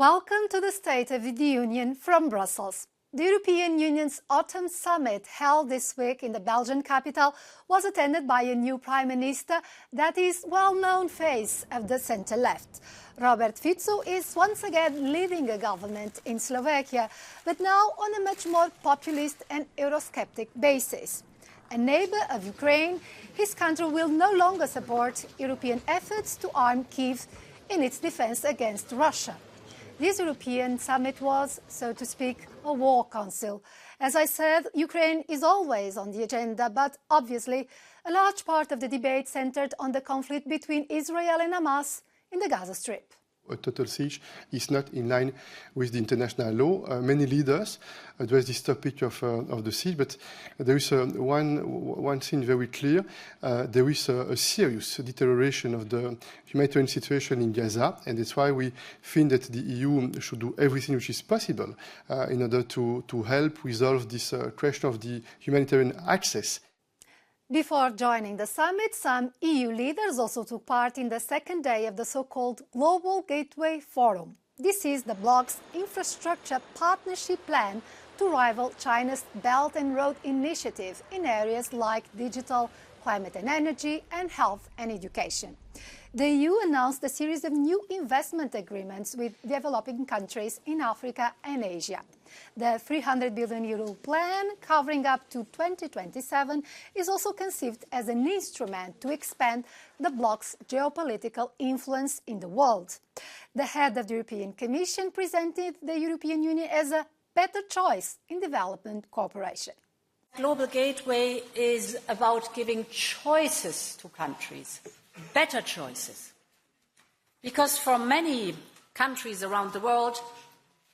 Welcome to the State of the Union from Brussels. The European Union's Autumn Summit, held this week in the Belgian capital, was attended by a new Prime Minister that is well-known face of the centre-left. Robert Fico is once again leading a government in Slovakia, but now on a much more populist and Eurosceptic basis. A neighbour of Ukraine, his country will no longer support European efforts to arm Kyiv in its defence against Russia. This European summit was, so to speak, a war council. As I said, Ukraine is always on the agenda, but obviously a large part of the debate centred on the conflict between Israel and Hamas in the Gaza Strip. A total siege is not in line with the international law. Many leaders address this topic of the siege, but there is one thing very clear. There is a serious deterioration of the humanitarian situation in Gaza, and that's why we think that the EU should do everything which is possible in order to help resolve this question of the humanitarian access. Before joining the summit, some EU leaders also took part in the second day of the so-called Global Gateway Forum. This is the bloc's infrastructure partnership plan to rival China's Belt and Road Initiative in areas like digital, climate and energy, and health and education. The EU announced a series of new investment agreements with developing countries in Africa and Asia. The €300 billion plan, covering up to 2027, is also conceived as an instrument to expand the bloc's geopolitical influence in the world. The head of the European Commission presented the European Union as a better choice in development cooperation. Global Gateway is about giving choices to countries, better choices. Because for many countries around the world,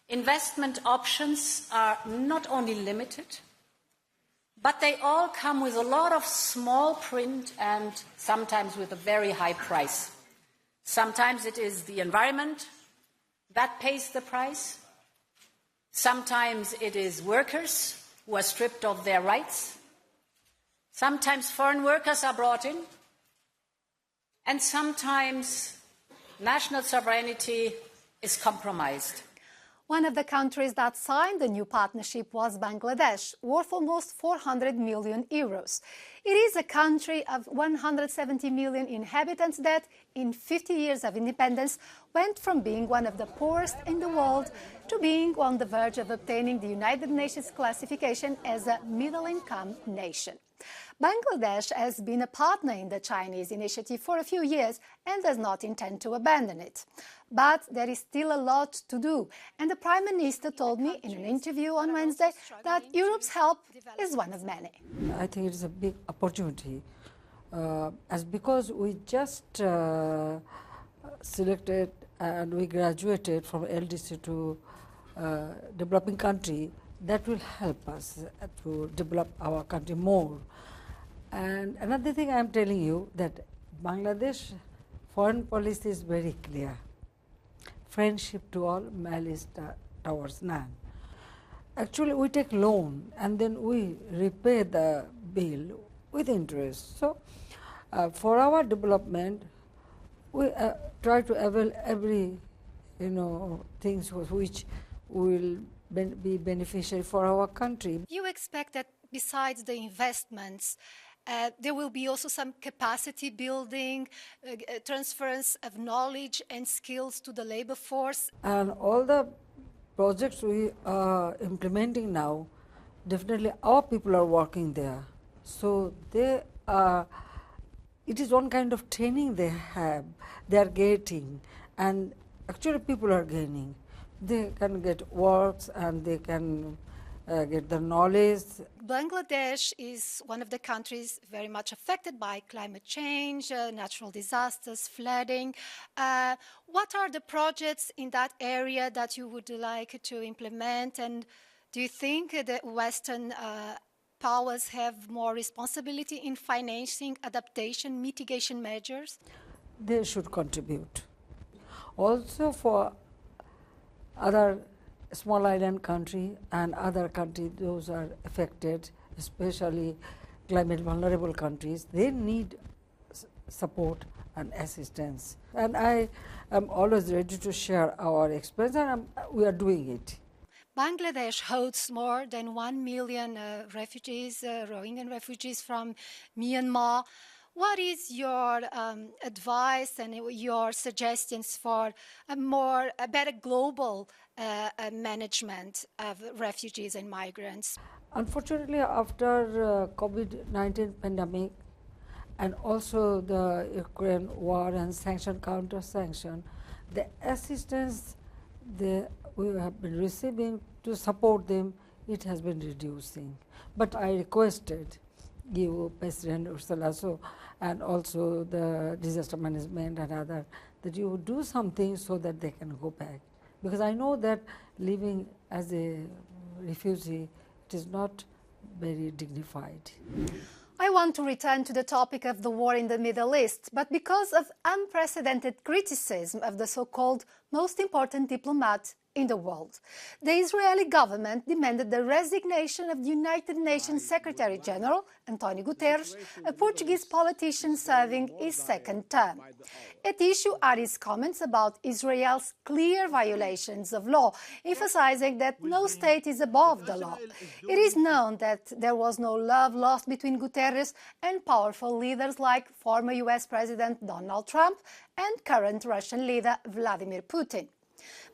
investment options are not only limited, but they all come with a lot of small print and sometimes with a very high price. Sometimes it is the environment that pays the price. Sometimes it is workers who are stripped of their rights. Sometimes foreign workers are brought in. And sometimes national sovereignty is compromised. One of the countries that signed the new partnership was Bangladesh, worth almost €400 million. It is a country of 170 million inhabitants that, in 50 years of independence, went from being one of the poorest in the world to being on the verge of obtaining the United Nations classification as a middle-income nation. Bangladesh has been a partner in the Chinese initiative for a few years and does not intend to abandon it. But there is still a lot to do, and the Prime Minister told me in an interview on Wednesday that Europe's help is one of many. I think it is a big opportunity, because we just selected and we graduated from LDC to developing country. That will help us to develop our country more. And another thing I am telling you, that Bangladesh foreign policy is very clear. Friendship to all, malice towards none. Actually, we take loan and then we repay the bill with interest. So, for our development, we try to avail every, things which will be beneficial for our country. You expect that besides the investments, there will be also some capacity building, transference of knowledge and skills to the labor force. And all the projects we are implementing now, definitely our people are working there. So they are, it is one kind of training they have, they are getting, and actually people are gaining. They can get works and they can get the knowledge. Bangladesh is one of the countries very much affected by climate change, natural disasters, flooding. What are the projects in that area that you would like to implement? And do you think that Western powers have more responsibility in financing adaptation, mitigation measures? They should contribute. Also for other small island country and other countries, those are affected, especially climate vulnerable countries, they need support and assistance. And I am always ready to share our experience, and we are doing it. Bangladesh hosts more than 1 million refugees, Rohingya refugees from Myanmar. What is your advice and your suggestions for a better global management of refugees and migrants? Unfortunately, after COVID-19 pandemic and also the Ukraine war and sanction, counter-sanction, the assistance we have been receiving to support them, it has been reducing. But I requested you, President Ursula, and also the disaster management and other, that you do something so that they can go back. Because I know that living as a refugee, it is not very dignified. I want to return to the topic of the war in the Middle East, but because of unprecedented criticism of the so-called most important diplomat in the world. The Israeli government demanded the resignation of the United Nations Secretary General, António Guterres, a Portuguese politician serving his second term. At issue are his comments about Israel's clear violations of law, emphasizing that no state is above the law. It is known that there was no love lost between Guterres and powerful leaders like former US President Donald Trump and current Russian leader Vladimir Putin.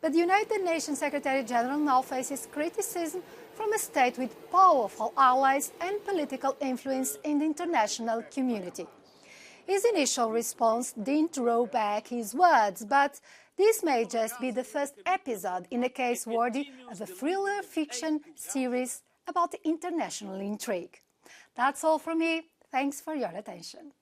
But the United Nations Secretary General now faces criticism from a state with powerful allies and political influence in the international community. His initial response didn't row back his words, but this may just be the first episode in a case worthy of a thriller fiction series about the international intrigue. That's all from me. Thanks for your attention.